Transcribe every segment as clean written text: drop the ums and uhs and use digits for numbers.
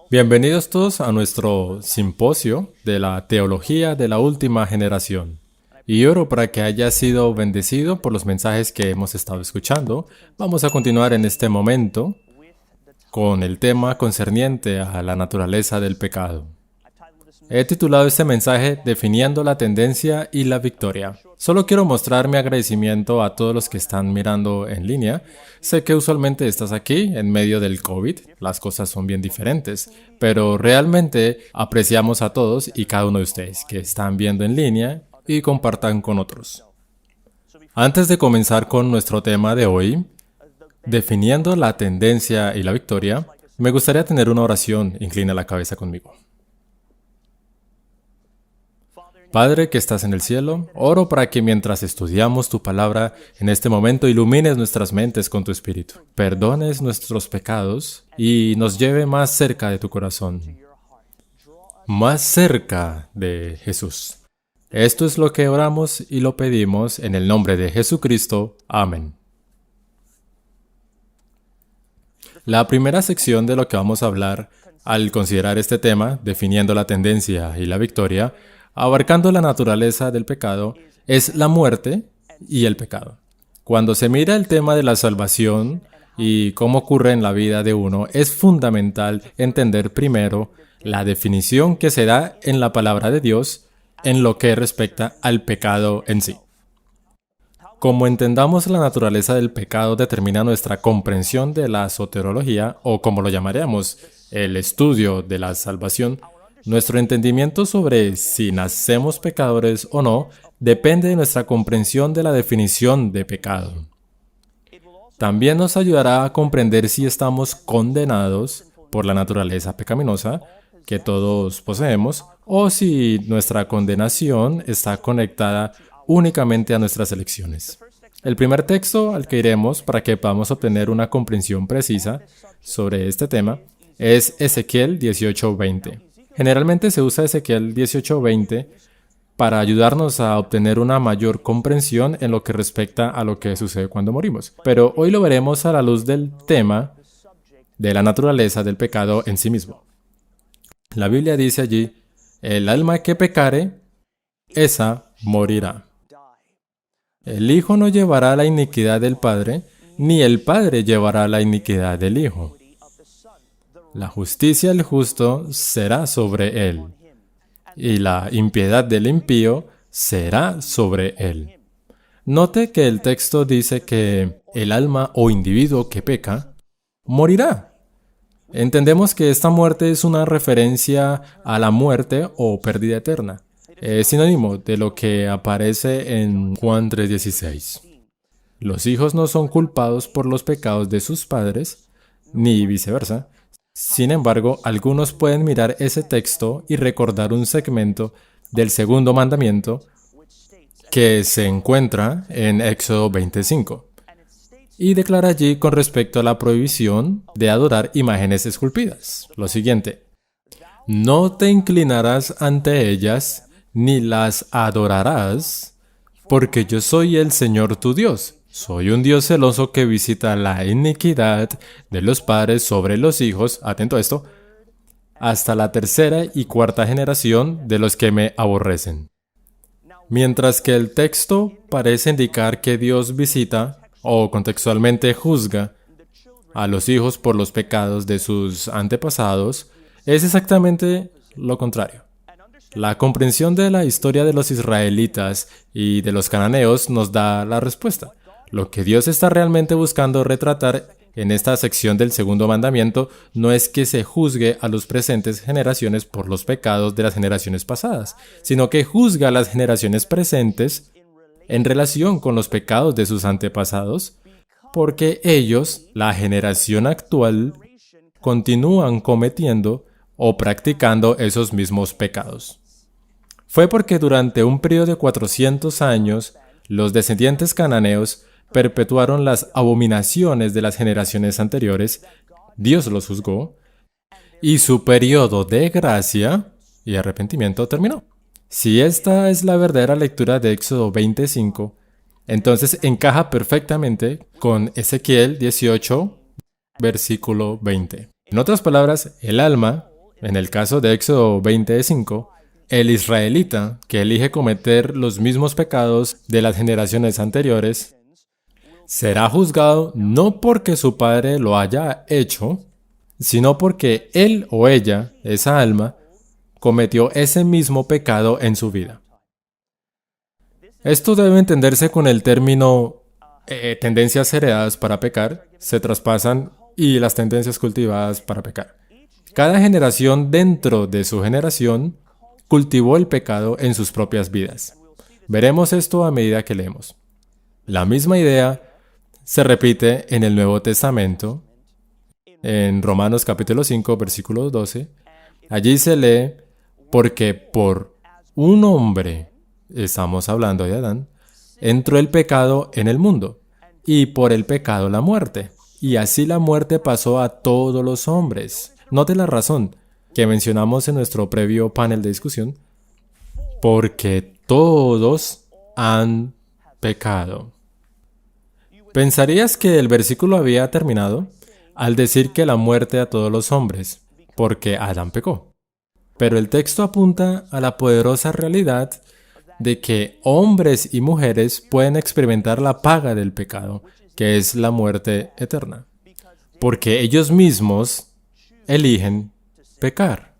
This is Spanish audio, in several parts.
Bienvenidos todos a nuestro simposio de la teología de la última generación. Y oro para que haya sido bendecido por los mensajes que hemos estado escuchando. Vamos a continuar en este momento con el tema concerniente a la naturaleza del pecado. He titulado este mensaje Definiendo la tendencia y la victoria. Solo quiero mostrar mi agradecimiento a todos los que están mirando en línea. Sé que usualmente estás aquí en medio del COVID, las cosas son bien diferentes, pero realmente apreciamos a todos y cada uno de ustedes que están viendo en línea y compartan con otros. Antes de comenzar con nuestro tema de hoy, definiendo la tendencia y la victoria, me gustaría tener una oración. Inclina la cabeza conmigo. Padre que estás en el cielo, oro para que mientras estudiamos tu palabra, en este momento ilumines nuestras mentes con tu espíritu, perdones nuestros pecados y nos lleve más cerca de tu corazón, más cerca de Jesús. Esto es lo que oramos y lo pedimos en el nombre de Jesucristo. Amén. La primera sección de lo que vamos a hablar al considerar este tema, definiendo la tendencia y la victoria, abarcando la naturaleza del pecado, es la muerte y el pecado. Cuando se mira el tema de la salvación y cómo ocurre en la vida de uno, es fundamental entender primero la definición que se da en la palabra de Dios en lo que respecta al pecado en sí. Como entendamos la naturaleza del pecado determina nuestra comprensión de la soteriología, o como lo llamaríamos, el estudio de la salvación. Nuestro entendimiento sobre si nacemos pecadores o no depende de nuestra comprensión de la definición de pecado. También nos ayudará a comprender si estamos condenados por la naturaleza pecaminosa que todos poseemos o si nuestra condenación está conectada únicamente a nuestras elecciones. El primer texto al que iremos para que podamos obtener una comprensión precisa sobre este tema es Ezequiel 18:20. Generalmente se usa Ezequiel 18:20 para ayudarnos a obtener una mayor comprensión en lo que respecta a lo que sucede cuando morimos. Pero hoy lo veremos a la luz del tema de la naturaleza del pecado en sí mismo. La Biblia dice allí, el alma que pecare, esa morirá. El Hijo no llevará la iniquidad del Padre, ni el Padre llevará la iniquidad del Hijo. La justicia del justo será sobre él, y la impiedad del impío será sobre él. Note que el texto dice que el alma o individuo que peca morirá. Entendemos que esta muerte es una referencia a la muerte o pérdida eterna. Es sinónimo de lo que aparece en Juan 3:16. Los hijos no son culpados por los pecados de sus padres, ni viceversa. Sin embargo, algunos pueden mirar ese texto y recordar un segmento del segundo mandamiento que se encuentra en Éxodo 25 y declara allí con respecto a la prohibición de adorar imágenes esculpidas. Lo siguiente: no te inclinarás ante ellas ni las adorarás, porque yo soy el Señor tu Dios. Soy un Dios celoso que visita la iniquidad de los padres sobre los hijos, atento a esto, hasta la tercera y cuarta generación de los que me aborrecen. Mientras que el texto parece indicar que Dios visita, o contextualmente juzga, a los hijos por los pecados de sus antepasados, es exactamente lo contrario. La comprensión de la historia de los israelitas y de los cananeos nos da la respuesta. Lo que Dios está realmente buscando retratar en esta sección del segundo mandamiento no es que se juzgue a las presentes generaciones por los pecados de las generaciones pasadas, sino que juzga a las generaciones presentes en relación con los pecados de sus antepasados, porque ellos, la generación actual, continúan cometiendo o practicando esos mismos pecados. Fue porque durante un periodo de 400 años, los descendientes cananeos perpetuaron las abominaciones de las generaciones anteriores, Dios los juzgó, y su periodo de gracia y arrepentimiento terminó. Si esta es la verdadera lectura de Éxodo 25, entonces encaja perfectamente con Ezequiel 18, versículo 20. En otras palabras, el alma En el caso de Éxodo 20:5, el israelita que elige cometer los mismos pecados de las generaciones anteriores será juzgado no porque su padre lo haya hecho, sino porque él o ella, esa alma, cometió ese mismo pecado en su vida. Esto debe entenderse con el término tendencias heredadas para pecar, se traspasan, y las tendencias cultivadas para pecar. Cada generación dentro de su generación cultivó el pecado en sus propias vidas. Veremos esto a medida que leemos. La misma idea se repite en el Nuevo Testamento, en Romanos capítulo 5, versículo 12. Allí se lee, porque por un hombre, estamos hablando de Adán, entró el pecado en el mundo, y por el pecado la muerte. Y así la muerte pasó a todos los hombres. Note la razón que mencionamos en nuestro previo panel de discusión. Porque todos han pecado. Pensarías que el versículo había terminado al decir que la muerte a todos los hombres, porque Adán pecó. Pero el texto apunta a la poderosa realidad de que hombres y mujeres pueden experimentar la paga del pecado, que es la muerte eterna, porque ellos mismos eligen pecar.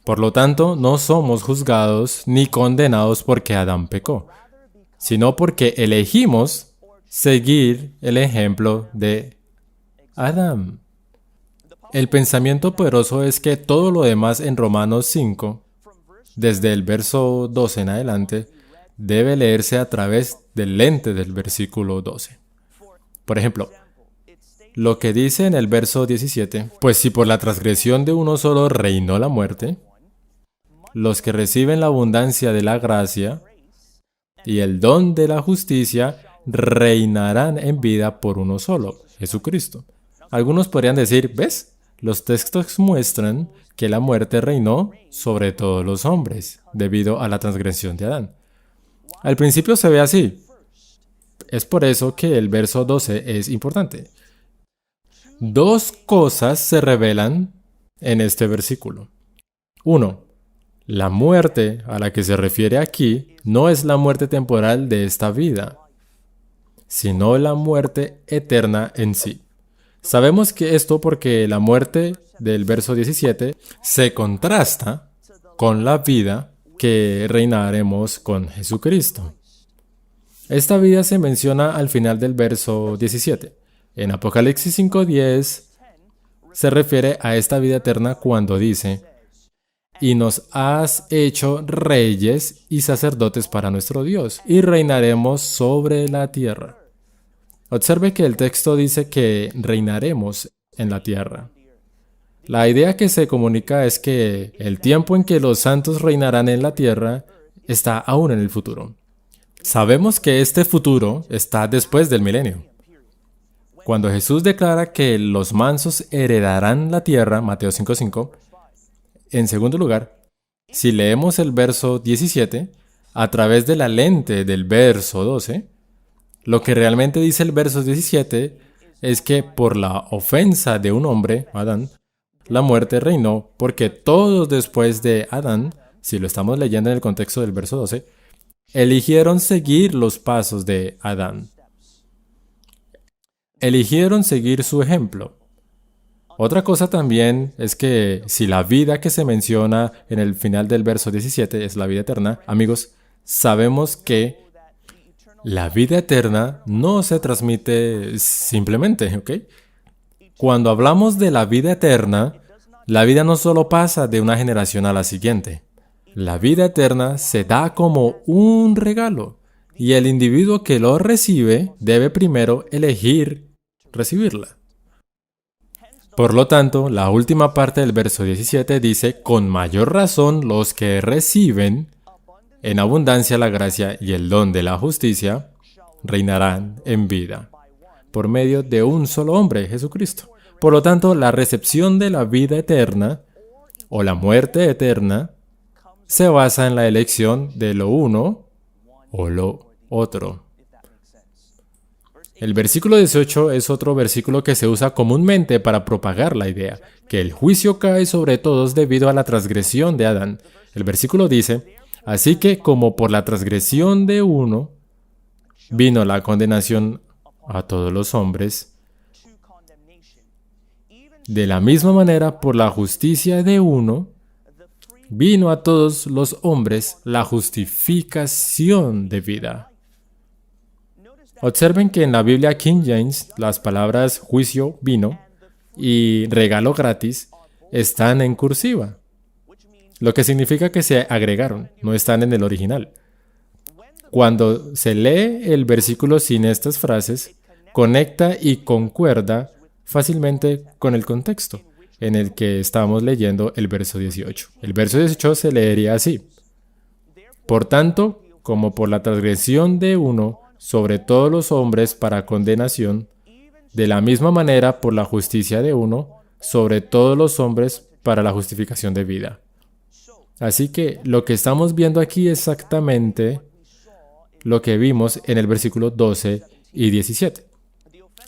Por lo tanto, no somos juzgados ni condenados porque Adán pecó, sino porque elegimos seguir el ejemplo de Adán. El pensamiento poderoso es que todo lo demás en Romanos 5, desde el verso 12 en adelante, debe leerse a través del lente del versículo 12. Por ejemplo, lo que dice en el verso 17, pues si por la transgresión de uno solo reinó la muerte, los que reciben la abundancia de la gracia y el don de la justicia reinarán en vida por uno solo, Jesucristo. Algunos podrían decir, ¿ves? Los textos muestran que la muerte reinó sobre todos los hombres, debido a la transgresión de Adán. Al principio se ve así. Es por eso que el verso 12 es importante. Dos cosas se revelan en este versículo. 1. La muerte a la que se refiere aquí no es la muerte temporal de esta vida, sino la muerte eterna en sí. Sabemos que esto porque la muerte del verso 17 se contrasta con la vida que reinaremos con Jesucristo. Esta vida se menciona al final del verso 17. En Apocalipsis 5:10 se refiere a esta vida eterna cuando dice: y nos has hecho reyes y sacerdotes para nuestro Dios, y reinaremos sobre la tierra. Observe que el texto dice que reinaremos en la tierra. La idea que se comunica es que el tiempo en que los santos reinarán en la tierra está aún en el futuro. Sabemos que este futuro está después del milenio. Cuando Jesús declara que los mansos heredarán la tierra, Mateo 5:5, en segundo lugar, si leemos el verso 17 a través de la lente del verso 12, lo que realmente dice el verso 17 es que por la ofensa de un hombre, Adán, la muerte reinó porque todos después de Adán, si lo estamos leyendo en el contexto del verso 12, eligieron seguir los pasos de Adán. Eligieron seguir su ejemplo. Otra cosa también es que si la vida que se menciona en el final del verso 17 es la vida eterna, amigos, sabemos que la vida eterna no se transmite simplemente, ¿ok? Cuando hablamos de la vida eterna, la vida no solo pasa de una generación a la siguiente. La vida eterna se da como un regalo y el individuo que lo recibe debe primero elegir recibirla. Por lo tanto, la última parte del verso 17 dice: con mayor razón los que reciben en abundancia la gracia y el don de la justicia reinarán en vida, por medio de un solo hombre, Jesucristo. Por lo tanto, la recepción de la vida eterna o la muerte eterna se basa en la elección de lo uno o lo otro. El versículo 18 es otro versículo que se usa comúnmente para propagar la idea, que el juicio cae sobre todos debido a la transgresión de Adán. El versículo dice, así que como por la transgresión de uno vino la condenación a todos los hombres, de la misma manera por la justicia de uno vino a todos los hombres la justificación de vida. Observen que en la Biblia King James las palabras juicio vino y regalo gratis están en cursiva, lo que significa que se agregaron, no están en el original. Cuando se lee el versículo sin estas frases, conecta y concuerda fácilmente con el contexto en el que estamos leyendo el verso 18. El verso 18 se leería así: por tanto, como por la transgresión de uno sobre todos los hombres para condenación, de la misma manera por la justicia de uno sobre todos los hombres para la justificación de vida. Así que lo que estamos viendo aquí es exactamente lo que vimos en el versículo 12 y 17.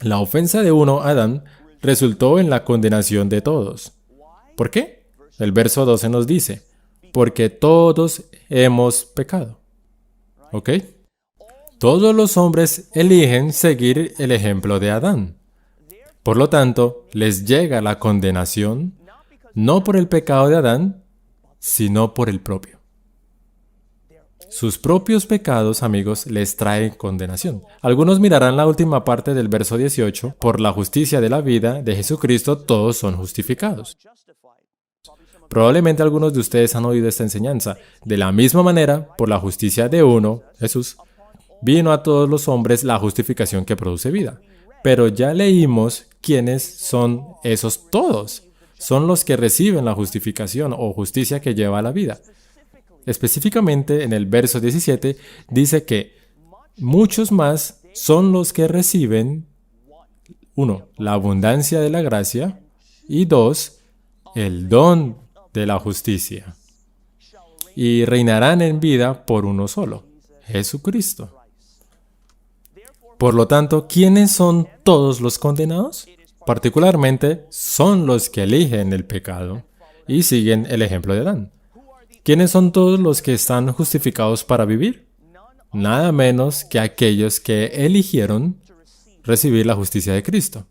La ofensa de uno, Adán, resultó en la condenación de todos. ¿Por qué? El verso 12 nos dice, porque todos hemos pecado. ¿Ok? Todos los hombres eligen seguir el ejemplo de Adán. Por lo tanto, les llega la condenación, no por el pecado de Adán, sino por el propio. Sus propios pecados, amigos, les traen condenación. Algunos mirarán la última parte del verso 18, por la justicia de la vida de Jesucristo todos son justificados. Probablemente algunos de ustedes han oído esta enseñanza. De la misma manera, por la justicia de uno, Jesús, vino a todos los hombres la justificación que produce vida. Pero ya leímos quiénes son esos todos. Son los que reciben la justificación o justicia que lleva a la vida. Específicamente en el verso 17 dice que muchos más son los que reciben, 1, la abundancia de la gracia y 2, el don de la justicia. Y reinarán en vida por uno solo, Jesucristo. Por lo tanto, ¿quiénes son todos los condenados? Particularmente son los que eligen el pecado y siguen el ejemplo de Adán. ¿Quiénes son todos los que están justificados para vivir? Nada menos que aquellos que eligieron recibir la justicia de Cristo,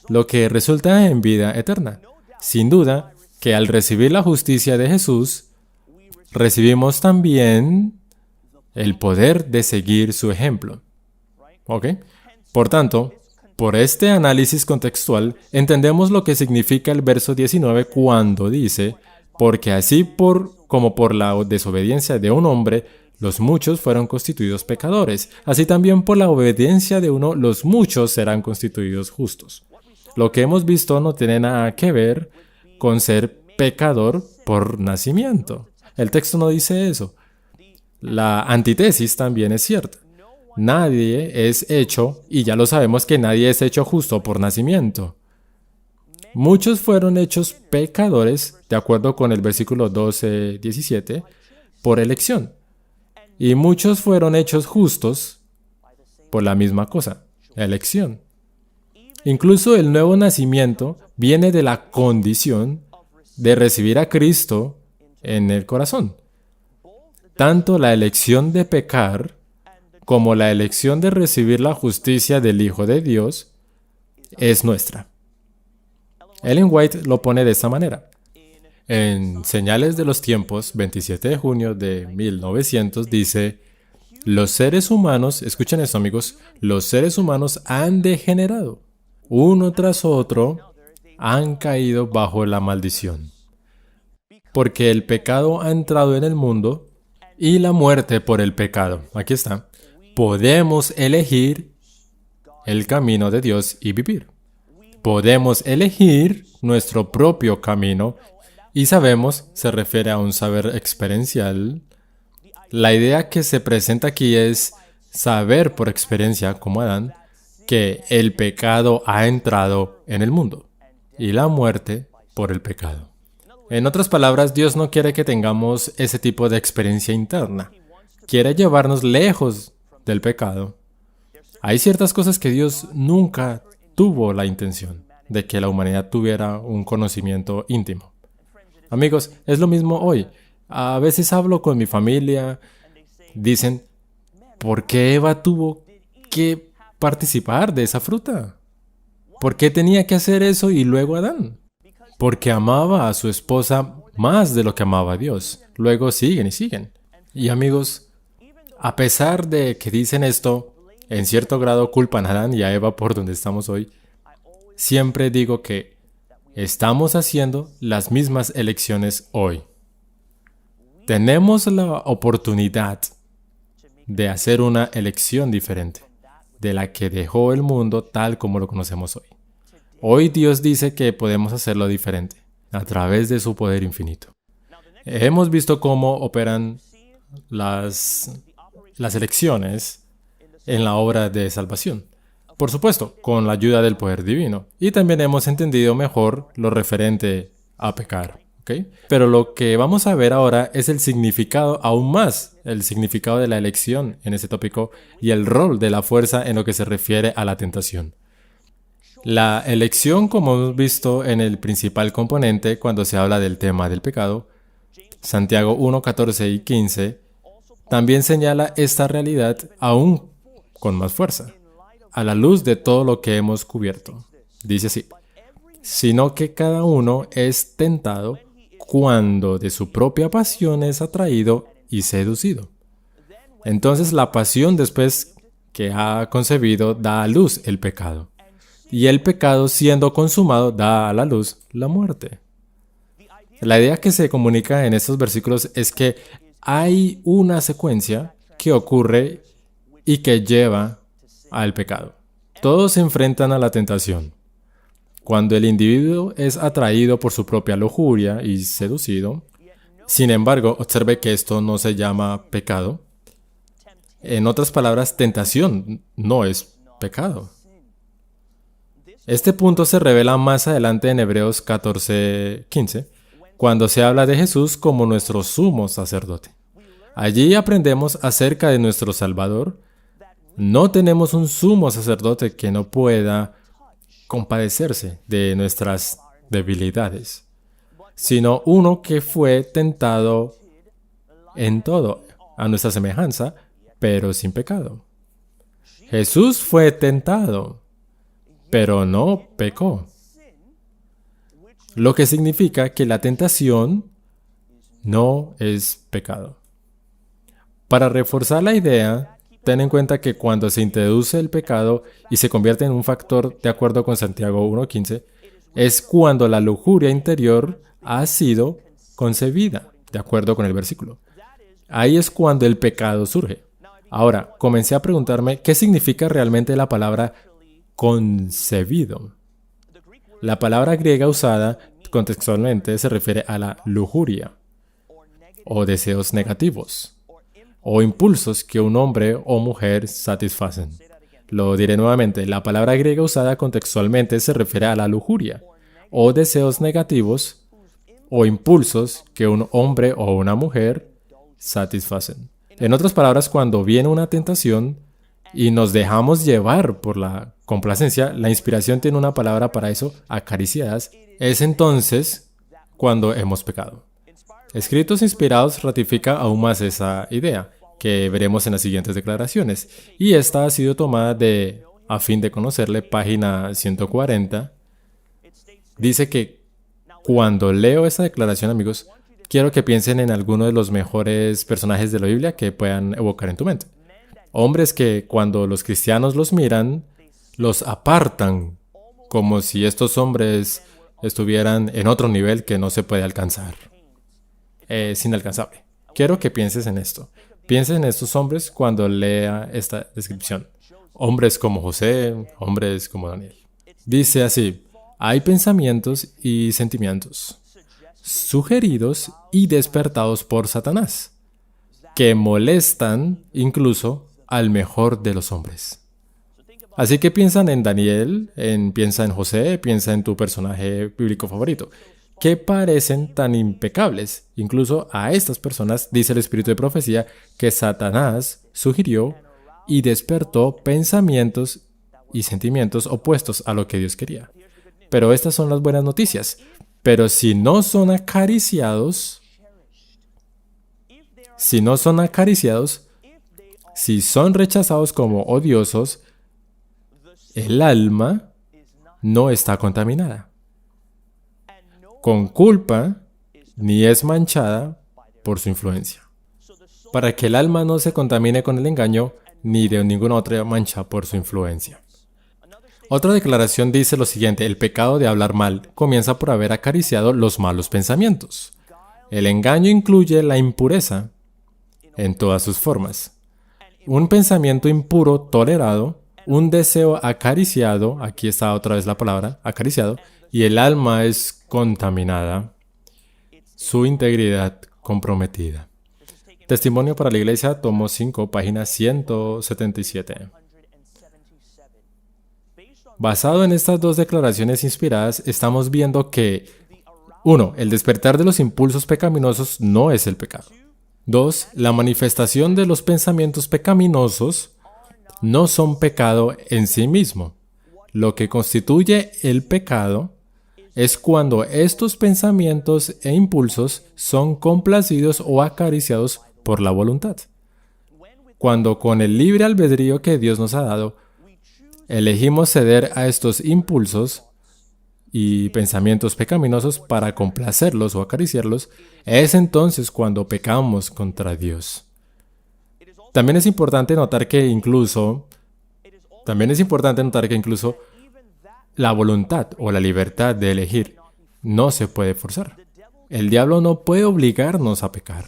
lo que resulta en vida eterna. Sin duda que al recibir la justicia de Jesús, recibimos también el poder de seguir su ejemplo. ¿Ok? Por tanto, por este análisis contextual, entendemos lo que significa el verso 19 cuando dice, porque así como por la desobediencia de un hombre, los muchos fueron constituidos pecadores, así también por la obediencia de uno, los muchos serán constituidos justos. Lo que hemos visto no tiene nada que ver con ser pecador por nacimiento. El texto no dice eso. La antítesis también es cierta. Nadie es hecho, y ya lo sabemos que nadie es hecho justo por nacimiento. Muchos fueron hechos pecadores, de acuerdo con el versículo 12-17, por elección. Y muchos fueron hechos justos por la misma cosa, elección. Incluso el nuevo nacimiento viene de la condición de recibir a Cristo en el corazón. Tanto la elección de pecar como la elección de recibir la justicia del Hijo de Dios es nuestra. Ellen White lo pone de esta manera. En Señales de los Tiempos, 27 de junio de 1900, dice, los seres humanos, escuchen esto amigos, los seres humanos han degenerado. Uno tras otro han caído bajo la maldición. Porque el pecado ha entrado en el mundo y la muerte por el pecado. Aquí está. Podemos elegir el camino de Dios y vivir. Podemos elegir nuestro propio camino y sabemos, se refiere a un saber experiencial. La idea que se presenta aquí es saber por experiencia, como Adán, que el pecado ha entrado en el mundo y la muerte por el pecado. En otras palabras, Dios no quiere que tengamos ese tipo de experiencia interna. Quiere llevarnos lejos del pecado. Hay ciertas cosas que Dios nunca tuvo la intención de que la humanidad tuviera un conocimiento íntimo. Amigos, es lo mismo hoy. A veces hablo con mi familia, dicen, ¿por qué Eva tuvo que participar de esa fruta? ¿Por qué tenía que hacer eso y luego Adán? Porque amaba a su esposa más de lo que amaba a Dios. Luego siguen y siguen. Y amigos, a pesar de que dicen esto, en cierto grado culpan a Adán y a Eva por donde estamos hoy, siempre digo que estamos haciendo las mismas elecciones hoy. Tenemos la oportunidad de hacer una elección diferente de la que dejó el mundo tal como lo conocemos hoy. Hoy Dios dice que podemos hacerlo diferente a través de su poder infinito. Hemos visto cómo operan las elecciones en la obra de salvación. Por supuesto, con la ayuda del poder divino. Y también hemos entendido mejor lo referente a pecar. ¿Okay? Pero lo que vamos a ver ahora es el significado, aún más el significado de la elección en ese tópico y el rol de la fuerza en lo que se refiere a la tentación. La elección, como hemos visto en el principal componente cuando se habla del tema del pecado, Santiago 1, 14 y 15, también señala esta realidad aún con más fuerza, a la luz de todo lo que hemos cubierto. Dice así, sino que cada uno es tentado cuando de su propia pasión es atraído y seducido. Entonces la pasión después que ha concebido da a luz el pecado. Y el pecado siendo consumado da a la luz la muerte. La idea que se comunica en estos versículos es que hay una secuencia que ocurre y que lleva al pecado. Todos se enfrentan a la tentación. Cuando el individuo es atraído por su propia lujuria y seducido, sin embargo, observe que esto no se llama pecado. En otras palabras, tentación no es pecado. Este punto se revela más adelante en Hebreos 14:15, cuando se habla de Jesús como nuestro sumo sacerdote. Allí aprendemos acerca de nuestro Salvador. No tenemos un sumo sacerdote que no pueda compadecerse de nuestras debilidades, sino uno que fue tentado en todo, a nuestra semejanza, pero sin pecado. Jesús fue tentado, pero no pecó. Lo que significa que la tentación no es pecado. Para reforzar la idea, ten en cuenta que cuando se introduce el pecado y se convierte en un factor de acuerdo con Santiago 1:15, es cuando la lujuria interior ha sido concebida, de acuerdo con el versículo. Ahí es cuando el pecado surge. Ahora, comencé a preguntarme qué significa realmente la palabra concebido. La palabra griega usada contextualmente se refiere a la lujuria o deseos negativos o impulsos que un hombre o mujer satisfacen. Lo diré nuevamente, la palabra griega usada contextualmente se refiere a la lujuria o deseos negativos o impulsos que un hombre o una mujer satisfacen. En otras palabras, cuando viene una tentación y nos dejamos llevar por la complacencia, la inspiración tiene una palabra para eso, acariciadas, es entonces cuando hemos pecado. Escritos inspirados ratifica aún más esa idea, que veremos en las siguientes declaraciones. Y esta ha sido tomada de A fin de conocerle, página 140. Dice que cuando leo esta declaración, amigos, quiero que piensen en alguno de los mejores personajes de la Biblia que puedan evocar en tu mente. Hombres que cuando los cristianos los miran, los apartan, como si estos hombres estuvieran en otro nivel que no se puede alcanzar. Es inalcanzable. Quiero que pienses en esto. Piensa en estos hombres cuando lea esta descripción. Hombres como José, hombres como Daniel. Dice así, hay pensamientos y sentimientos sugeridos y despertados por Satanás, que molestan incluso al mejor de los hombres. Así que piensan en Daniel, piensa en José, piensa en tu personaje bíblico favorito, que parecen tan impecables. Incluso a estas personas, dice el espíritu de profecía, que Satanás sugirió y despertó pensamientos y sentimientos opuestos a lo que Dios quería. Pero estas son las buenas noticias. Pero si no son acariciados, si son rechazados como odiosos, el alma no está contaminada con culpa ni es manchada por su influencia. Para que el alma no se contamine con el engaño ni de ninguna otra mancha por su influencia. Otra declaración dice lo siguiente: el pecado de hablar mal comienza por haber acariciado los malos pensamientos. El engaño incluye la impureza en todas sus formas. Un pensamiento impuro tolerado, un deseo acariciado, aquí está otra vez la palabra, acariciado, y el alma es contaminada, su integridad comprometida. Testimonio para la Iglesia, tomo 5, página 177. Basado en estas dos declaraciones inspiradas, estamos viendo que 1. El despertar de los impulsos pecaminosos no es el pecado. 2. La manifestación de los pensamientos pecaminosos no son pecado en sí mismo. Lo que constituye el pecado es cuando estos pensamientos e impulsos son complacidos o acariciados por la voluntad. Cuando con el libre albedrío que Dios nos ha dado, elegimos ceder a estos impulsos y pensamientos pecaminosos para complacerlos o acariciarlos, es entonces cuando pecamos contra Dios. También es importante notar que incluso la voluntad o la libertad de elegir no se puede forzar. El diablo no puede obligarnos a pecar.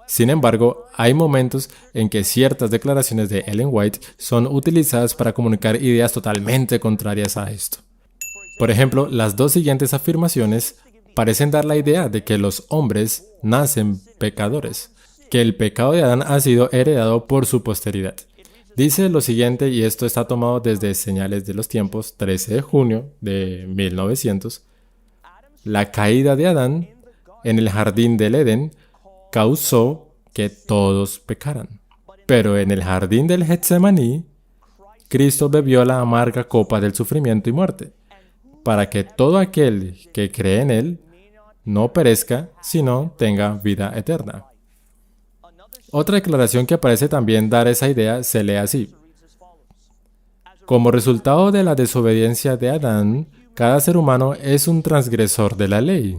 Sin embargo, hay momentos en que ciertas declaraciones de Ellen White son utilizadas para comunicar ideas totalmente contrarias a esto. Por ejemplo, las dos siguientes afirmaciones parecen dar la idea de que los hombres nacen pecadores, que el pecado de Adán ha sido heredado por su posteridad. Dice lo siguiente, y esto está tomado desde Señales de los Tiempos, 13 de junio de 1900. La caída de Adán en el jardín del Edén causó que todos pecaran. Pero en el jardín del Getsemaní, Cristo bebió la amarga copa del sufrimiento y muerte, para que todo aquel que cree en Él no perezca, sino tenga vida eterna. Otra declaración que parece también dar esa idea se lee así: como resultado de la desobediencia de Adán, cada ser humano es un transgresor de la ley,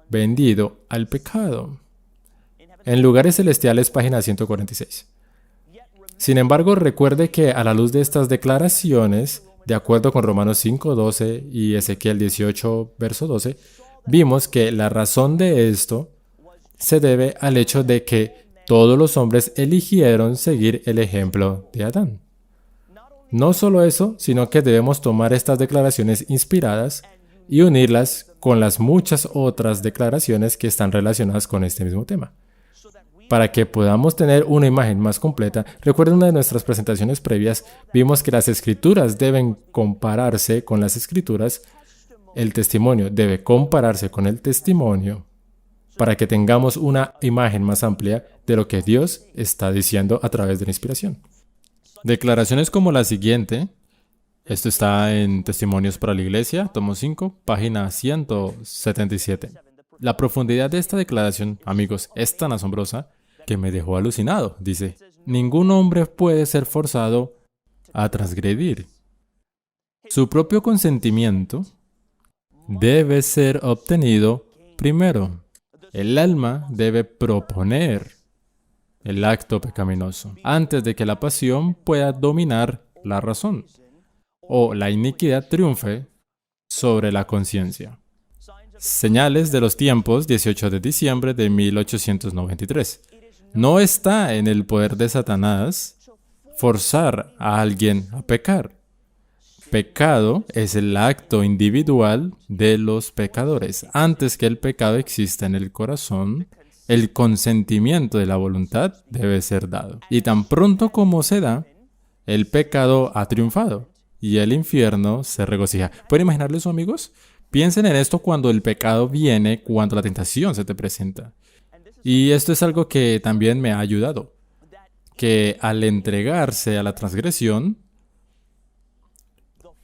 vendido al pecado. En Lugares Celestiales, página 146. Sin embargo, recuerde que a la luz de estas declaraciones, de acuerdo con Romanos 5:12 y Ezequiel 18, verso 12, vimos que la razón de esto se debe al hecho de que todos los hombres eligieron seguir el ejemplo de Adán. No solo eso, sino que debemos tomar estas declaraciones inspiradas y unirlas con las muchas otras declaraciones que están relacionadas con este mismo tema. Para que podamos tener una imagen más completa, recuerden una de nuestras presentaciones previas, vimos que las escrituras deben compararse con las escrituras, el testimonio debe compararse con el testimonio, para que tengamos una imagen más amplia de lo que Dios está diciendo a través de la inspiración. Declaraciones como la siguiente, esto está en Testimonios para la Iglesia, tomo 5, página 177. La profundidad de esta declaración, amigos, es tan asombrosa que me dejó alucinado. Dice: ningún hombre puede ser forzado a transgredir. Su propio consentimiento debe ser obtenido primero. El alma debe proponer el acto pecaminoso antes de que la pasión pueda dominar la razón o la iniquidad triunfe sobre la conciencia. Señales de los Tiempos, 18 de diciembre de 1893. No está en el poder de Satanás forzar a alguien a pecar. Pecado es el acto individual de los pecadores. Antes que el pecado exista en el corazón, el consentimiento de la voluntad debe ser dado. Y tan pronto como se da, el pecado ha triunfado y el infierno se regocija. ¿Pueden imaginarlo eso, amigos? Piensen en esto cuando el pecado viene, cuando la tentación se te presenta. Y esto es algo que también me ha ayudado. que al entregarse a la transgresión,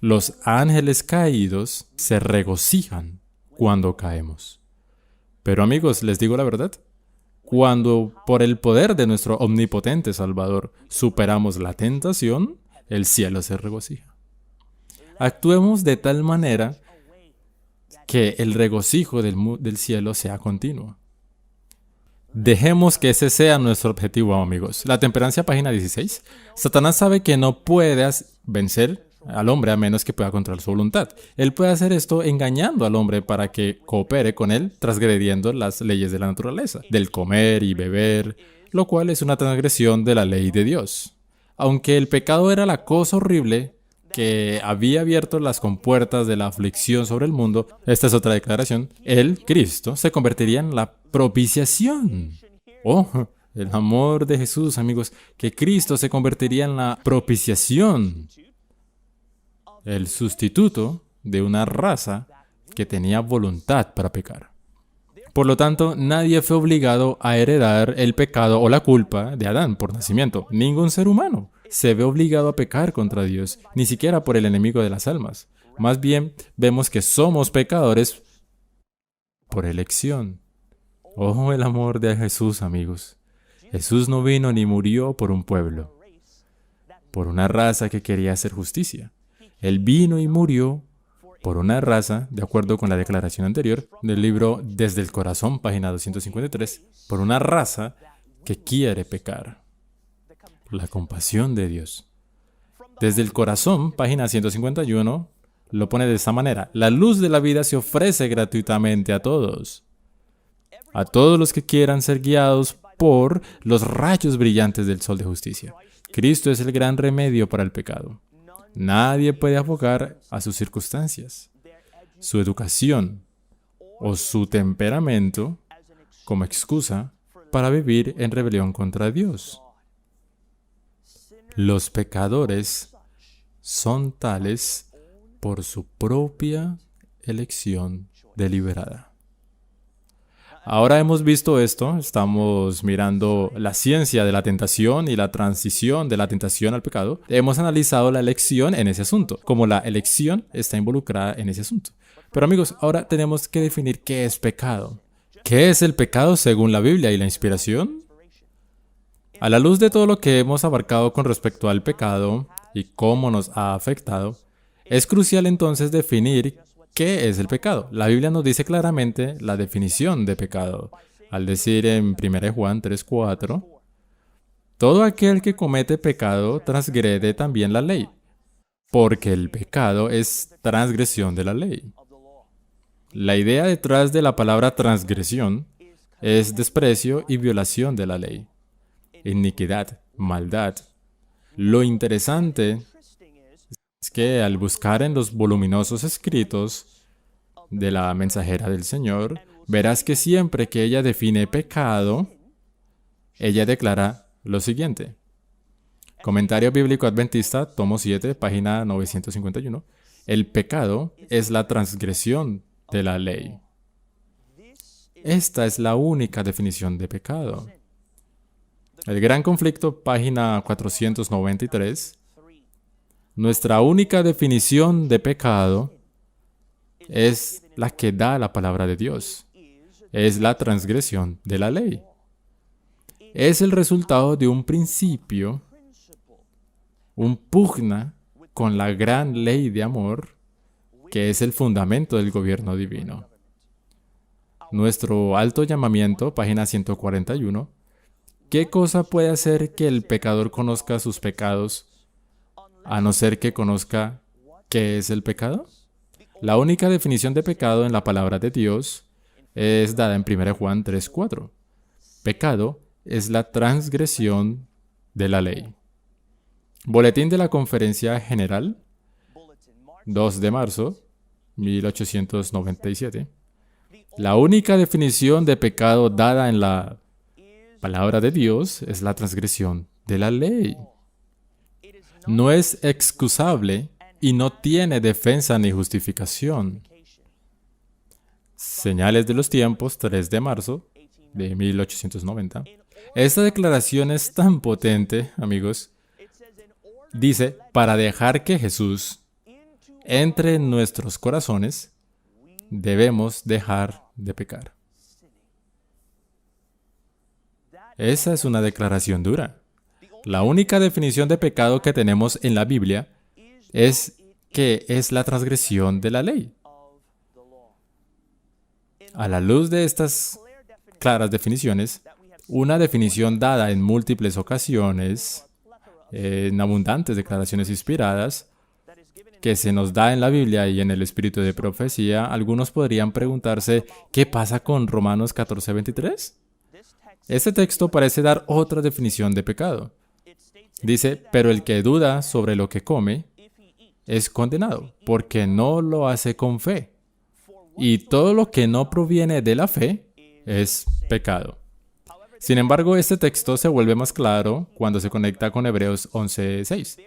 los ángeles caídos se regocijan cuando caemos. Pero amigos, les digo la verdad, cuando por el poder de nuestro omnipotente Salvador superamos la tentación, el cielo se regocija. Actuemos de tal manera que el regocijo del cielo sea continuo. Dejemos que ese sea nuestro objetivo, amigos. La temperancia, página 16. Satanás sabe que no puede vencer al hombre a menos que pueda controlar su voluntad. Él puede hacer esto engañando al hombre para que coopere con él, transgrediendo las leyes de la naturaleza, del comer y beber, lo cual es una transgresión de la ley de Dios. Aunque el pecado era la cosa horrible que había abierto las compuertas de la aflicción sobre el mundo, esta es otra declaración, Él, Cristo, se convertiría en la propiciación. Oh, el amor de Jesús, amigos, que Cristo se convertiría en la propiciación, el sustituto de una raza que tenía voluntad para pecar. Por lo tanto, nadie fue obligado a heredar el pecado o la culpa de Adán por nacimiento. Ningún ser humano se ve obligado a pecar contra Dios, ni siquiera por el enemigo de las almas. Más bien, vemos que somos pecadores por elección. Oh, el amor de Jesús, amigos. Jesús no vino ni murió por un pueblo, por una raza que quería hacer justicia. Él vino y murió por una raza, de acuerdo con la declaración anterior del libro Desde el Corazón, página 253, por una raza que quiere pecar. La compasión de Dios. Desde el Corazón, página 151, lo pone de esta manera. La luz de la vida se ofrece gratuitamente a todos los que quieran ser guiados por los rayos brillantes del sol de justicia. Cristo es el gran remedio para el pecado. Nadie puede abogar a sus circunstancias, su educación o su temperamento como excusa para vivir en rebelión contra Dios. Los pecadores son tales por su propia elección deliberada. Ahora hemos visto esto, estamos mirando la ciencia de la tentación y la transición de la tentación al pecado. Hemos analizado la elección en ese asunto, como la elección está involucrada en ese asunto. Pero amigos, ahora tenemos que definir qué es pecado. ¿Qué es el pecado según la Biblia y la inspiración? A la luz de todo lo que hemos abarcado con respecto al pecado y cómo nos ha afectado, es crucial entonces definir ¿qué es el pecado? La Biblia nos dice claramente la definición de pecado, al decir en 1 Juan 3:4, todo aquel que comete pecado transgrede también la ley, porque el pecado es transgresión de la ley. La idea detrás de la palabra transgresión es desprecio y violación de la ley, iniquidad, maldad. Lo interesante es que al buscar en los voluminosos escritos de la mensajera del Señor, verás que siempre que ella define pecado, ella declara lo siguiente. Comentario Bíblico Adventista, tomo 7, página 951. El pecado es la transgresión de la ley. Esta es la única definición de pecado. El Gran Conflicto, página 493. Nuestra única definición de pecado es la que da la palabra de Dios. Es la transgresión de la ley. Es el resultado de un principio, un pugna con la gran ley de amor, que es el fundamento del gobierno divino. Nuestro alto llamamiento, página 141. ¿Qué cosa puede hacer que el pecador conozca sus pecados a no ser que conozca qué es el pecado? La única definición de pecado en la palabra de Dios es dada en 1 Juan 3:4. Pecado es la transgresión de la ley. Boletín de la Conferencia General, 2 de marzo, 1897. La única definición de pecado dada en la palabra de Dios es la transgresión de la ley. No es excusable y no tiene defensa ni justificación. Señales de los tiempos, 3 de marzo de 1890. Esta declaración es tan potente, amigos. Dice, para dejar que Jesús entre en nuestros corazones, debemos dejar de pecar. Esa es una declaración dura. La única definición de pecado que tenemos en la Biblia es que es la transgresión de la ley. A la luz de estas claras definiciones, una definición dada en múltiples ocasiones, en abundantes declaraciones inspiradas, que se nos da en la Biblia y en el espíritu de profecía, algunos podrían preguntarse, ¿qué pasa con Romanos 14:23? Este texto parece dar otra definición de pecado. Dice, pero el que duda sobre lo que come es condenado, porque no lo hace con fe. Y todo lo que no proviene de la fe es pecado. Sin embargo, este texto se vuelve más claro cuando se conecta con Hebreos 11:6.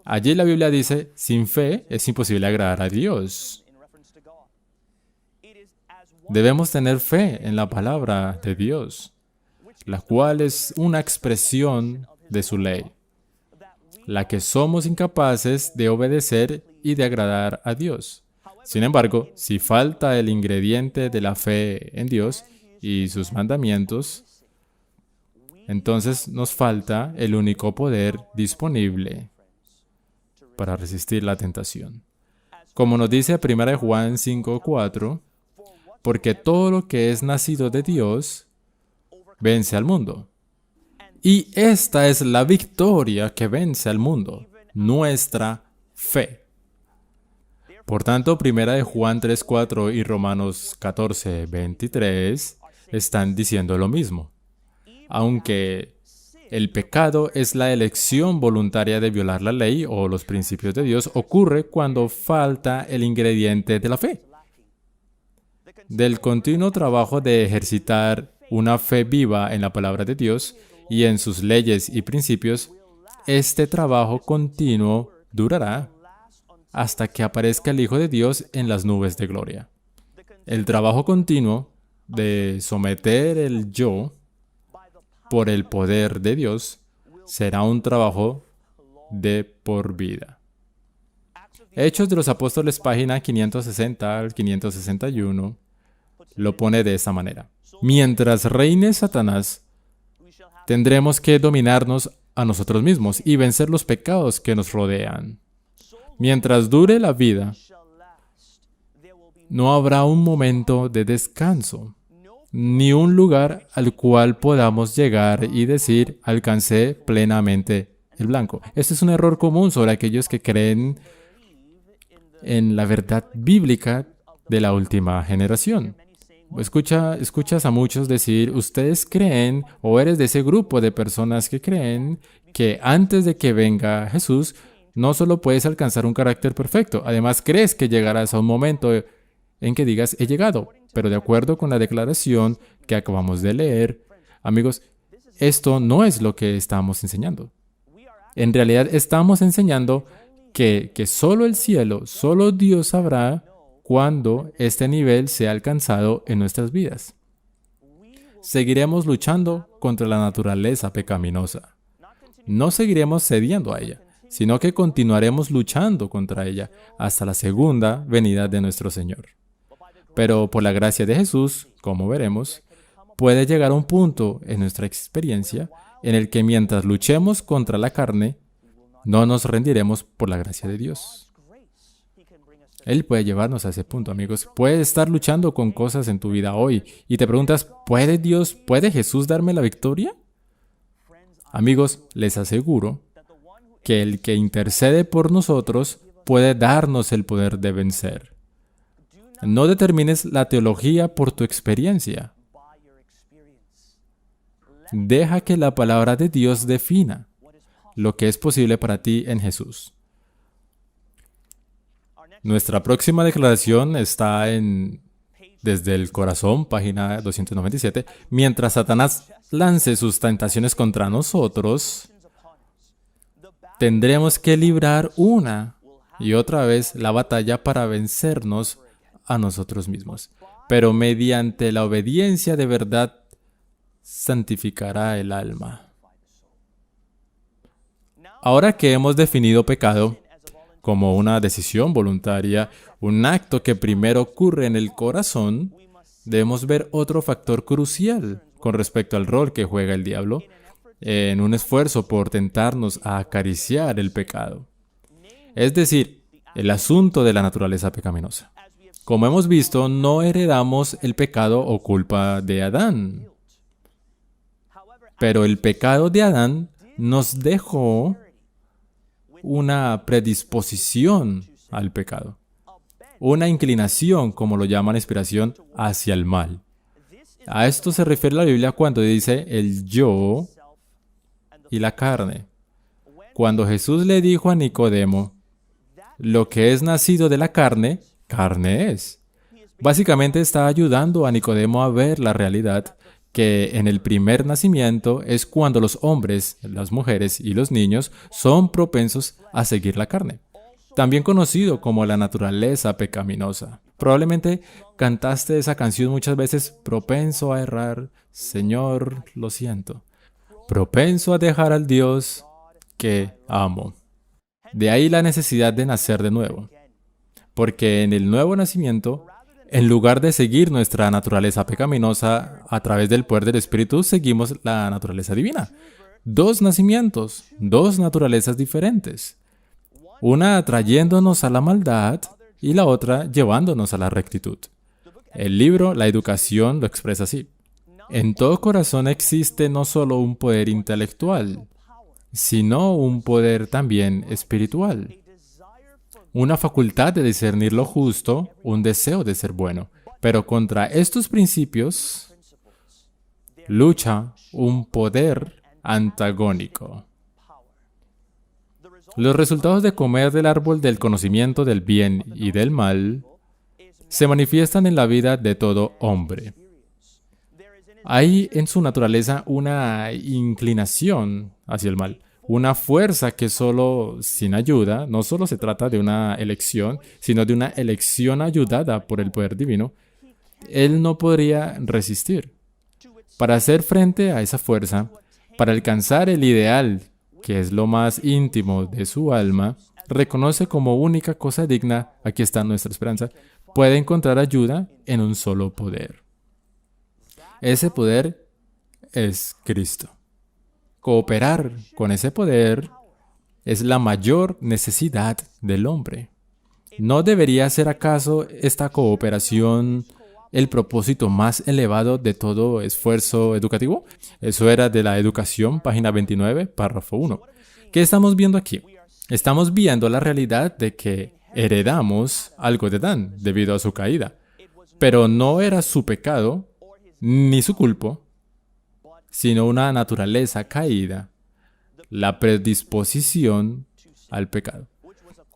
Allí la Biblia dice, sin fe es imposible agradar a Dios. Debemos tener fe en la palabra de Dios, la cual es una expresión de su ley, la que somos incapaces de obedecer y de agradar a Dios. Sin embargo, si falta el ingrediente de la fe en Dios y sus mandamientos, entonces nos falta el único poder disponible para resistir la tentación. Como nos dice 1 Juan 5:4, porque todo lo que es nacido de Dios vence al mundo. Y esta es la victoria que vence al mundo, nuestra fe. Por tanto, 1 Juan 3:4 y Romanos 14:23 están diciendo lo mismo. Aunque el pecado es la elección voluntaria de violar la ley o los principios de Dios, ocurre cuando falta el ingrediente de la fe. Del continuo trabajo de ejercitar una fe viva en la palabra de Dios y en sus leyes y principios, este trabajo continuo durará hasta que aparezca el Hijo de Dios en las nubes de gloria. El trabajo continuo de someter el yo por el poder de Dios será un trabajo de por vida. Hechos de los Apóstoles, página 560 al 561, lo pone de esta manera. Mientras reine Satanás, tendremos que dominarnos a nosotros mismos y vencer los pecados que nos rodean. Mientras dure la vida, no habrá un momento de descanso, ni un lugar al cual podamos llegar y decir, alcancé plenamente el blanco. Este es un error común sobre aquellos que creen en la verdad bíblica de la última generación. Escuchas a muchos decir, ustedes creen, o eres de ese grupo de personas que creen que antes de que venga Jesús, no solo puedes alcanzar un carácter perfecto, además crees que llegarás a un momento en que digas, he llegado. Pero de acuerdo con la declaración que acabamos de leer, amigos, esto no es lo que estamos enseñando. En realidad estamos enseñando que solo el cielo, solo Dios sabrá cuándo este nivel sea alcanzado en nuestras vidas. Seguiremos luchando contra la naturaleza pecaminosa. No seguiremos cediendo a ella, sino que continuaremos luchando contra ella hasta la segunda venida de nuestro Señor. Pero por la gracia de Jesús, como veremos, puede llegar a un punto en nuestra experiencia en el que mientras luchemos contra la carne, no nos rendiremos por la gracia de Dios. Él puede llevarnos a ese punto, amigos. Puedes estar luchando con cosas en tu vida hoy y te preguntas, ¿puede Jesús darme la victoria? Amigos, les aseguro que el que intercede por nosotros puede darnos el poder de vencer. No determines la teología por tu experiencia. Deja que la palabra de Dios defina lo que es posible para ti en Jesús. Nuestra próxima declaración está en Desde el Corazón, página 297. Mientras Satanás lance sus tentaciones contra nosotros, tendremos que librar una y otra vez la batalla para vencernos a nosotros mismos. Pero mediante la obediencia de verdad santificará el alma. Ahora que hemos definido pecado como una decisión voluntaria, un acto que primero ocurre en el corazón, debemos ver otro factor crucial con respecto al rol que juega el diablo en un esfuerzo por tentarnos a acariciar el pecado. Es decir, el asunto de la naturaleza pecaminosa. Como hemos visto, no heredamos el pecado o culpa de Adán. Pero el pecado de Adán nos dejó una predisposición al pecado. Una inclinación, como lo llama la inspiración, hacia el mal. A esto se refiere la Biblia cuando dice el yo y la carne. Cuando Jesús le dijo a Nicodemo, lo que es nacido de la carne, carne es. Básicamente está ayudando a Nicodemo a ver la realidad que en el primer nacimiento es cuando los hombres, las mujeres y los niños son propensos a seguir la carne, también conocido como la naturaleza pecaminosa. Probablemente cantaste esa canción muchas veces, propenso a errar, Señor, lo siento, propenso a dejar al Dios que amo. De ahí la necesidad de nacer de nuevo, porque en el nuevo nacimiento, en lugar de seguir nuestra naturaleza pecaminosa a través del poder del Espíritu, seguimos la naturaleza divina. Dos nacimientos, dos naturalezas diferentes. Una atrayéndonos a la maldad y la otra llevándonos a la rectitud. El libro La Educación lo expresa así. En todo corazón existe no solo un poder intelectual, sino un poder también espiritual. Una facultad de discernir lo justo, un deseo de ser bueno. Pero contra estos principios lucha un poder antagónico. Los resultados de comer del árbol del conocimiento del bien y del mal se manifiestan en la vida de todo hombre. Hay en su naturaleza una inclinación hacia el mal. Una fuerza que solo sin ayuda, no solo se trata de una elección, sino de una elección ayudada por el poder divino, él no podría resistir. Para hacer frente a esa fuerza, para alcanzar el ideal, que es lo más íntimo de su alma, reconoce como única cosa digna, aquí está nuestra esperanza, puede encontrar ayuda en un solo poder. Ese poder es Cristo. Cooperar con ese poder es la mayor necesidad del hombre. ¿No debería ser acaso esta cooperación el propósito más elevado de todo esfuerzo educativo? Eso era de la Educación, página 29, párrafo 1. ¿Qué estamos viendo aquí? Estamos viendo la realidad de que heredamos algo de Adán debido a su caída. Pero no era su pecado, ni su culpa, sino una naturaleza caída, la predisposición al pecado,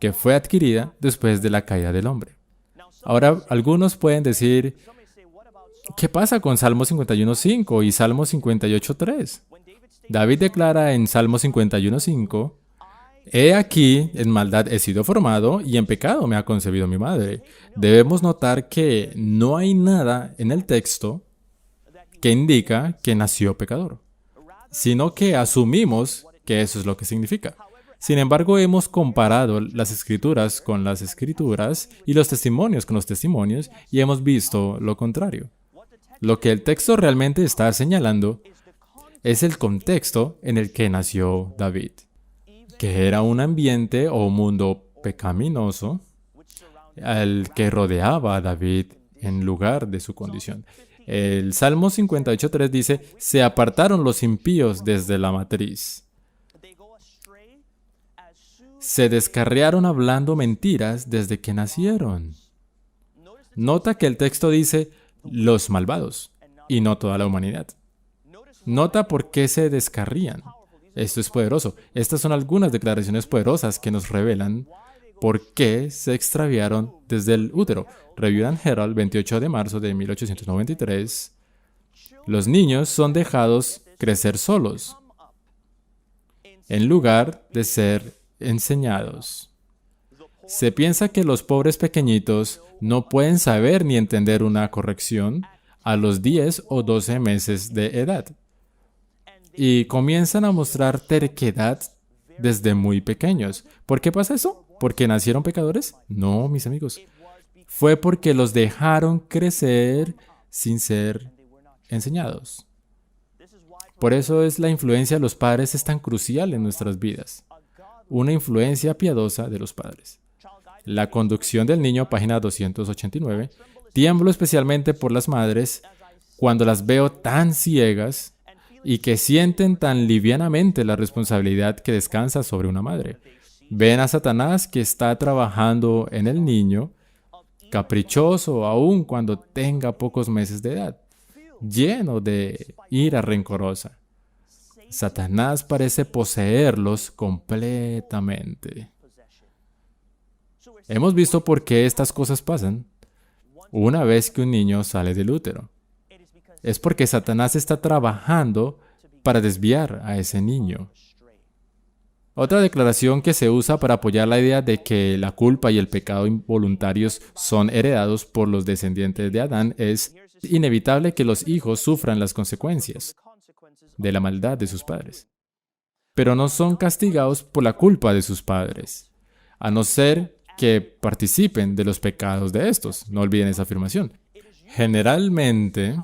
que fue adquirida después de la caída del hombre. Ahora, algunos pueden decir, ¿qué pasa con Salmo 51.5 y Salmo 58.3? David declara en Salmo 51.5, he aquí, en maldad he sido formado y en pecado me ha concebido mi madre. Debemos notar que no hay nada en el texto que indica que nació pecador, sino que asumimos que eso es lo que significa. Sin embargo, hemos comparado las escrituras con las escrituras y los testimonios con los testimonios y hemos visto lo contrario. Lo que el texto realmente está señalando es el contexto en el que nació David, que era un ambiente o mundo pecaminoso al que rodeaba a David en lugar de su condición. El Salmo 58.3 dice, se apartaron los impíos desde la matriz. Se descarriaron hablando mentiras desde que nacieron. Nota que el texto dice, los malvados, y no toda la humanidad. Nota por qué se descarrían. Esto es poderoso. Estas son algunas declaraciones poderosas que nos revelan por qué se extraviaron desde el útero. Review and Herald, 28 de marzo de 1893. Los niños son dejados crecer solos, en lugar de ser enseñados. Se piensa que los pobres pequeñitos no pueden saber ni entender una corrección a los 10 o 12 meses de edad. Y comienzan a mostrar terquedad desde muy pequeños. ¿Por qué pasa eso? ¿Porque nacieron pecadores? No, mis amigos. Fue porque los dejaron crecer sin ser enseñados. Por eso es la influencia de los padres es tan crucial en nuestras vidas. Una influencia piadosa de los padres. La conducción del niño, página 289. Tiemblo especialmente por las madres cuando las veo tan ciegas y que sienten tan livianamente la responsabilidad que descansa sobre una madre. Ven a Satanás que está trabajando en el niño, caprichoso aún cuando tenga pocos meses de edad, lleno de ira rencorosa. Satanás parece poseerlos completamente. Hemos visto por qué estas cosas pasan una vez que un niño sale del útero. Es porque Satanás está trabajando para desviar a ese niño. Otra declaración que se usa para apoyar la idea de que la culpa y el pecado involuntarios son heredados por los descendientes de Adán es inevitable que los hijos sufran las consecuencias de la maldad de sus padres, pero no son castigados por la culpa de sus padres, a no ser que participen de los pecados de estos. No olviden esa afirmación. Generalmente,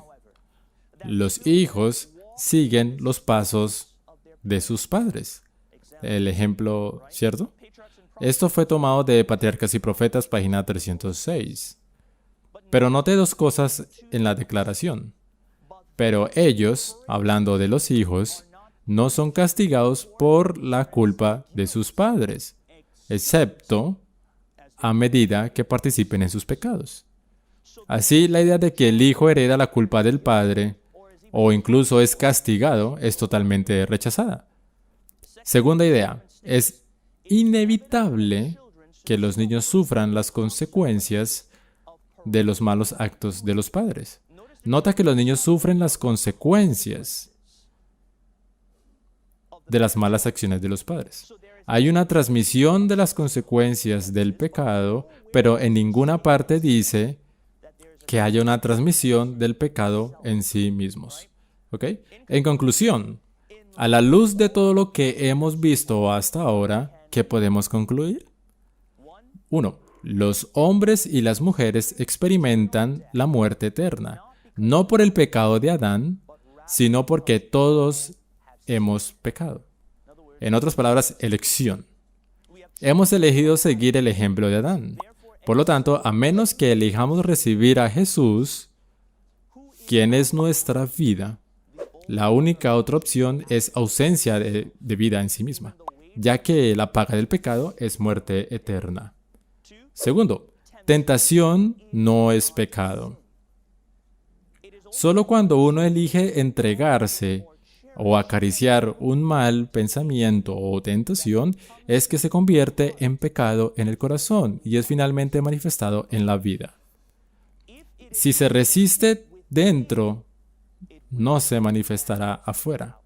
los hijos siguen los pasos de sus padres. El ejemplo, ¿cierto? Esto fue tomado de Patriarcas y Profetas, página 306. Pero note dos cosas en la declaración. Pero ellos, hablando de los hijos, no son castigados por la culpa de sus padres, excepto a medida que participen en sus pecados. Así, la idea de que el hijo hereda la culpa del padre, o incluso es castigado, es totalmente rechazada. Segunda idea, es inevitable que los niños sufran las consecuencias de los malos actos de los padres. Nota que los niños sufren las consecuencias de las malas acciones de los padres. Hay una transmisión de las consecuencias del pecado, pero en ninguna parte dice que haya una transmisión del pecado en sí mismos. ¿Ok? En conclusión, a la luz de todo lo que hemos visto hasta ahora, ¿qué podemos concluir? 1. Los hombres y las mujeres experimentan la muerte eterna, no por el pecado de Adán, sino porque todos hemos pecado. En otras palabras, elección. Hemos elegido seguir el ejemplo de Adán. Por lo tanto, a menos que elijamos recibir a Jesús, quien es nuestra vida, la única otra opción es ausencia de vida en sí misma, ya que la paga del pecado es muerte eterna. Segundo, tentación no es pecado. Solo cuando uno elige entregarse o acariciar un mal pensamiento o tentación es que se convierte en pecado en el corazón y es finalmente manifestado en la vida. Si se resiste dentro, no se manifestará afuera.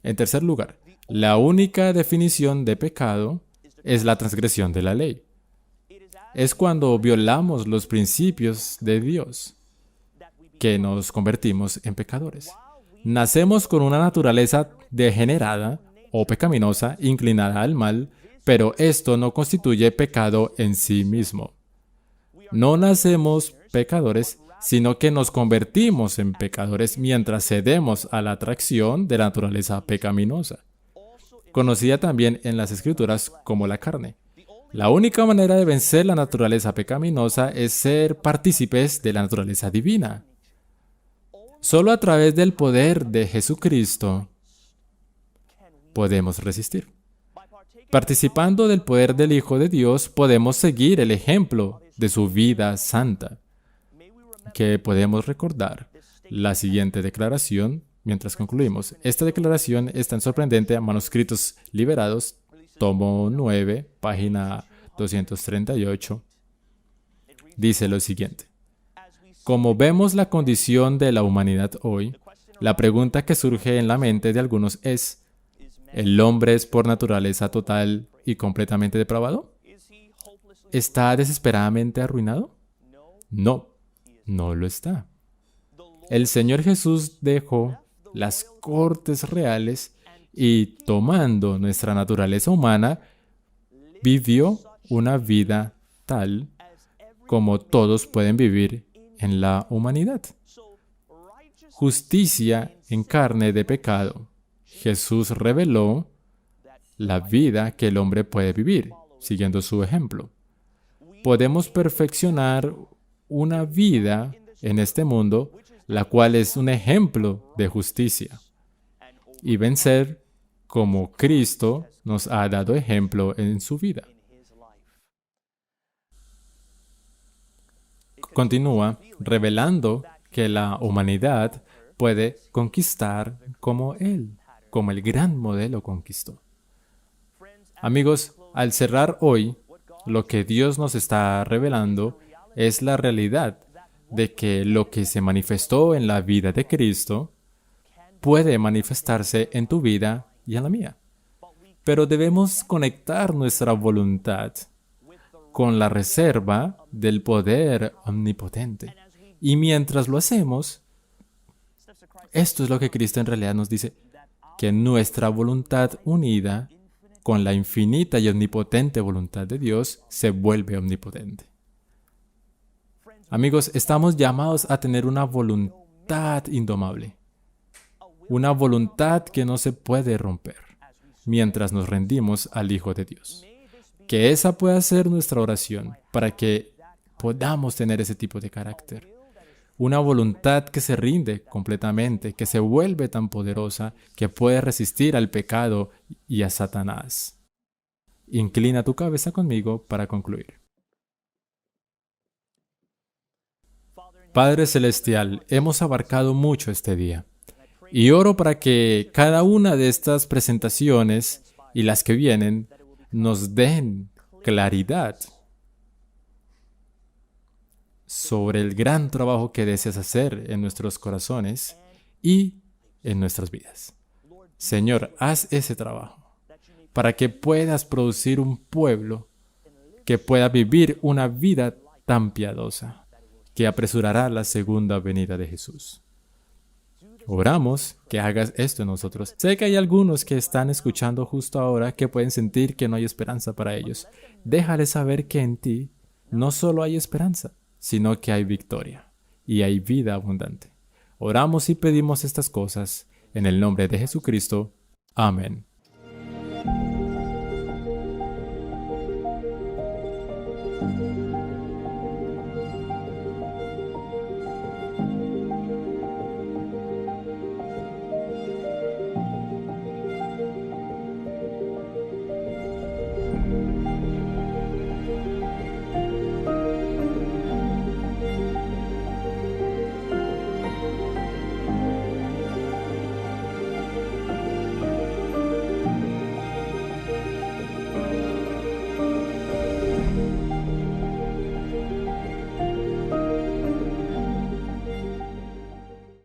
En tercer lugar, la única definición de pecado es la transgresión de la ley. Es cuando violamos los principios de Dios que nos convertimos en pecadores. Nacemos con una naturaleza degenerada o pecaminosa, inclinada al mal, pero esto no constituye pecado en sí mismo. No nacemos pecadores, sino que nos convertimos en pecadores mientras cedemos a la atracción de la naturaleza pecaminosa, conocida también en las Escrituras como la carne. La única manera de vencer la naturaleza pecaminosa es ser partícipes de la naturaleza divina. Solo a través del poder de Jesucristo podemos resistir. Participando del poder del Hijo de Dios, podemos seguir el ejemplo de su vida santa, que podemos recordar la siguiente declaración mientras concluimos. Esta declaración es tan sorprendente a Manuscritos Liberados, tomo 9, página 238. Dice lo siguiente. Como vemos la condición de la humanidad hoy, la pregunta que surge en la mente de algunos es, ¿el hombre es por naturaleza total y completamente depravado? ¿Está desesperadamente arruinado? No, no lo está. El Señor Jesús dejó las cortes reales y, tomando nuestra naturaleza humana, vivió una vida tal como todos pueden vivir en la humanidad. Justicia en carne de pecado. Jesús reveló la vida que el hombre puede vivir, siguiendo su ejemplo. Podemos perfeccionar una vida en este mundo, la cual es un ejemplo de justicia, y vencer como Cristo nos ha dado ejemplo en su vida. Continúa revelando que la humanidad puede conquistar como Él, como el gran modelo conquistó. Amigos, al cerrar hoy, lo que Dios nos está revelando es la realidad de que lo que se manifestó en la vida de Cristo puede manifestarse en tu vida y en la mía. Pero debemos conectar nuestra voluntad con la reserva del poder omnipotente. Y mientras lo hacemos, esto es lo que Cristo en realidad nos dice, que nuestra voluntad unida con la infinita y omnipotente voluntad de Dios se vuelve omnipotente. Amigos, estamos llamados a tener una voluntad indomable, una voluntad que no se puede romper mientras nos rendimos al Hijo de Dios. Que esa pueda ser nuestra oración para que podamos tener ese tipo de carácter. Una voluntad que se rinde completamente, que se vuelve tan poderosa que puede resistir al pecado y a Satanás. Inclina tu cabeza conmigo para concluir. Padre Celestial, hemos abarcado mucho este día y oro para que cada una de estas presentaciones y las que vienen nos den claridad sobre el gran trabajo que deseas hacer en nuestros corazones y en nuestras vidas. Señor, haz ese trabajo para que puedas producir un pueblo que pueda vivir una vida tan piadosa que apresurará la segunda venida de Jesús. Oramos que hagas esto en nosotros. Sé que hay algunos que están escuchando justo ahora que pueden sentir que no hay esperanza para ellos. Déjales saber que en ti no solo hay esperanza, sino que hay victoria y hay vida abundante. Oramos y pedimos estas cosas en el nombre de Jesucristo. Amén.